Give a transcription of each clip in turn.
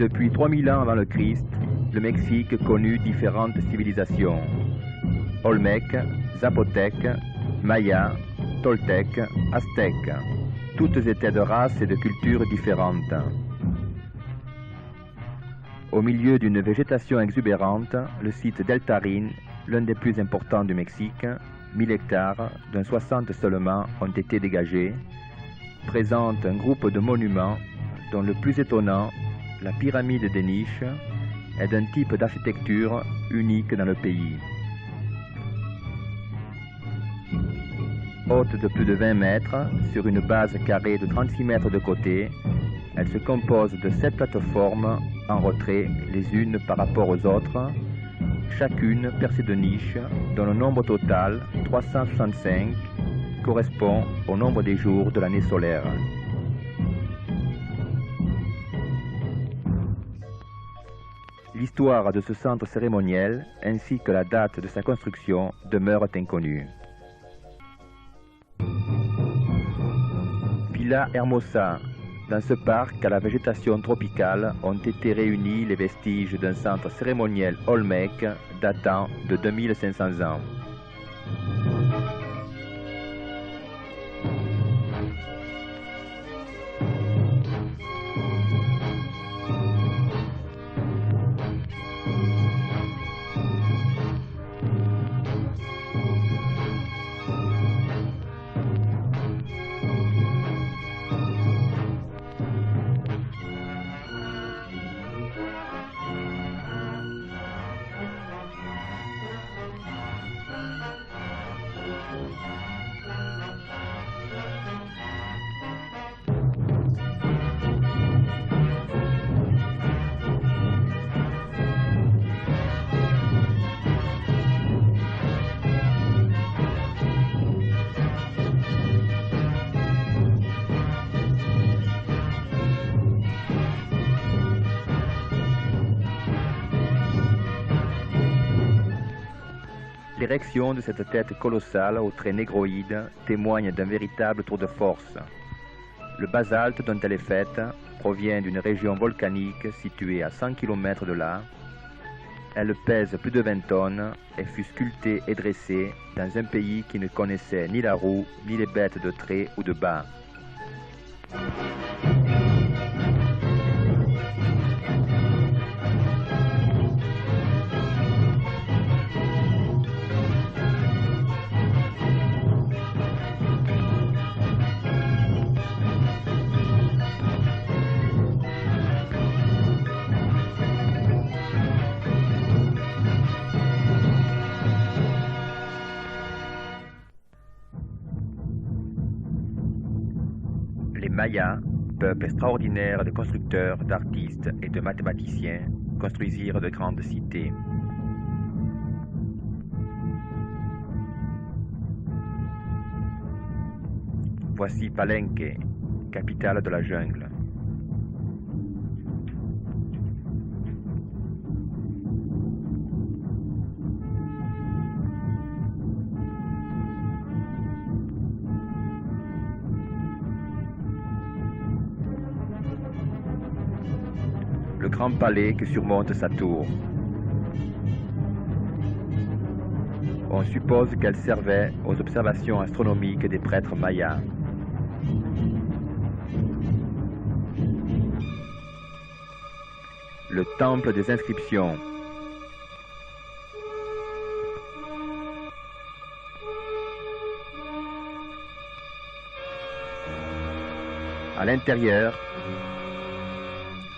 Depuis 3000 ans avant le Christ, le Mexique connut différentes civilisations. Olmèques, Zapotèques, Mayas, Toltèques, Aztèques. Toutes étaient de races et de cultures différentes. Au milieu d'une végétation exubérante, le site d'El Tarin, l'un des plus importants du Mexique, 1000 hectares, dont 60 seulement ont été dégagés, présente un groupe de monuments dont le plus étonnant, la pyramide des niches, est d'un type d'architecture unique dans le pays. Haute de plus de 20 mètres, sur une base carrée de 36 mètres de côté, elle se compose de 7 plateformes en retrait les unes par rapport aux autres, chacune percée de niches dont le nombre total, 365, correspond au nombre des jours de l'année solaire. L'histoire de ce centre cérémoniel ainsi que la date de sa construction demeurent inconnues. Villa Hermosa. Dans ce parc à la végétation tropicale ont été réunis les vestiges d'un centre cérémoniel olmèque datant de 2500 ans. L'érection de cette tête colossale aux traits négroïdes témoigne d'un véritable tour de force. Le basalte dont elle est faite provient d'une région volcanique située à 100 km de là. Elle pèse plus de 20 tonnes et fut sculptée et dressée dans un pays qui ne connaissait ni la roue, ni les bêtes de trait ou de bas. Les Mayas, peuple extraordinaire de constructeurs, d'artistes et de mathématiciens, construisirent de grandes cités. Voici Palenque, capitale de la jungle. Le grand palais que surmonte sa tour. On suppose qu'elle servait aux observations astronomiques des prêtres mayas. Le temple des inscriptions. À l'intérieur,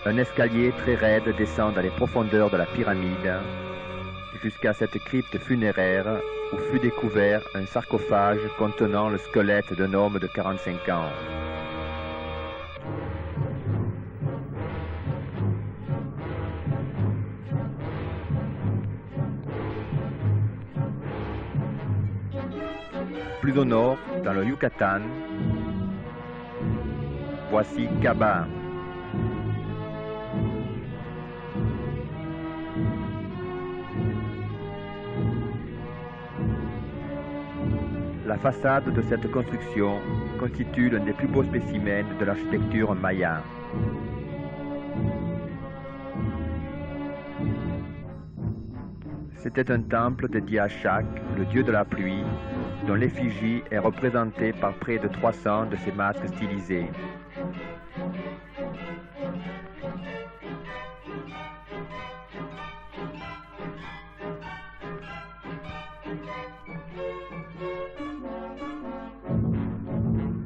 un escalier très raide descend dans les profondeurs de la pyramide jusqu'à cette crypte funéraire où fut découvert un sarcophage contenant le squelette d'un homme de 45 ans. Plus au nord, dans le Yucatan, voici Caba. La façade de cette construction constitue l'un des plus beaux spécimens de l'architecture maya. C'était un temple dédié à Shak, le dieu de la pluie, dont l'effigie est représentée par près de 300 de ses masques stylisés.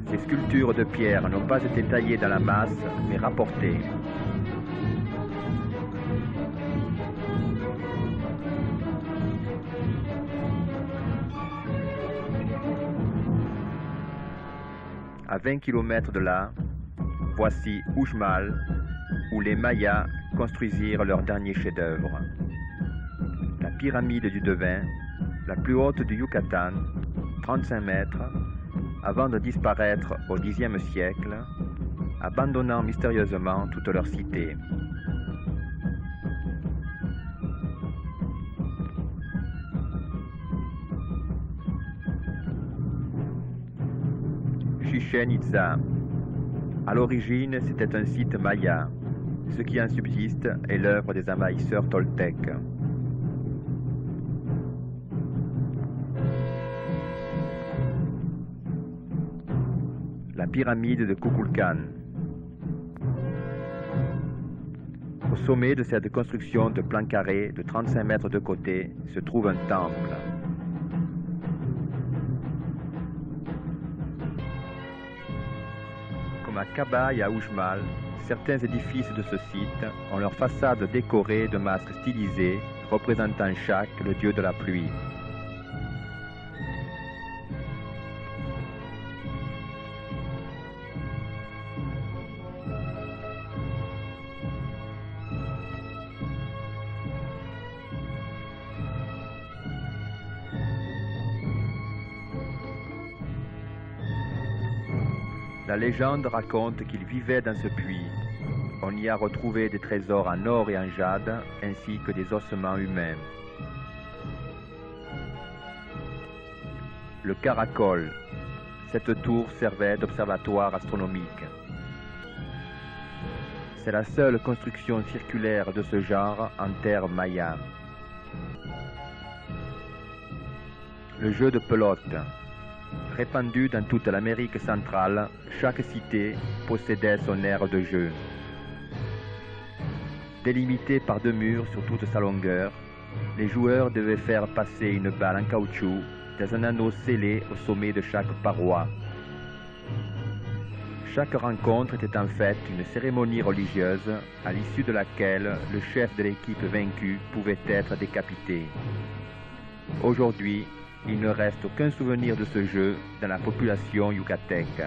Ces sculptures de pierre n'ont pas été taillées dans la masse, mais rapportées. À 20 km de là, voici Uxmal, où les Mayas construisirent leur dernier chef-d'œuvre. La pyramide du devin, la plus haute du Yucatan, 35 mètres, avant de disparaître au Xe siècle, abandonnant mystérieusement toute leur cité. Chichén Itzá. À l'origine, c'était un site maya. Ce qui en subsiste est l'œuvre des envahisseurs toltèques. La pyramide de Kukulkan. Au sommet de cette construction de plan carré de 35 mètres de côté se trouve un temple. Comme à Kaba et à Uxmal, certains édifices de ce site ont leur façade décorée de masques stylisés représentant Shak, le dieu de la pluie. La légende raconte qu'il vivait dans ce puits. On y a retrouvé des trésors en or et en jade, ainsi que des ossements humains. Le caracol. Cette tour servait d'observatoire astronomique. C'est la seule construction circulaire de ce genre en terre maya. Le jeu de pelote. Répandu dans toute l'Amérique centrale, chaque cité possédait son aire de jeu. Délimité par 2 murs sur toute sa longueur, les joueurs devaient faire passer une balle en caoutchouc dans un anneau scellé au sommet de chaque paroi. Chaque rencontre était en fait une cérémonie religieuse à l'issue de laquelle le chef de l'équipe vaincue pouvait être décapité. Aujourd'hui, il ne reste aucun souvenir de ce jeu dans la population yucatèque.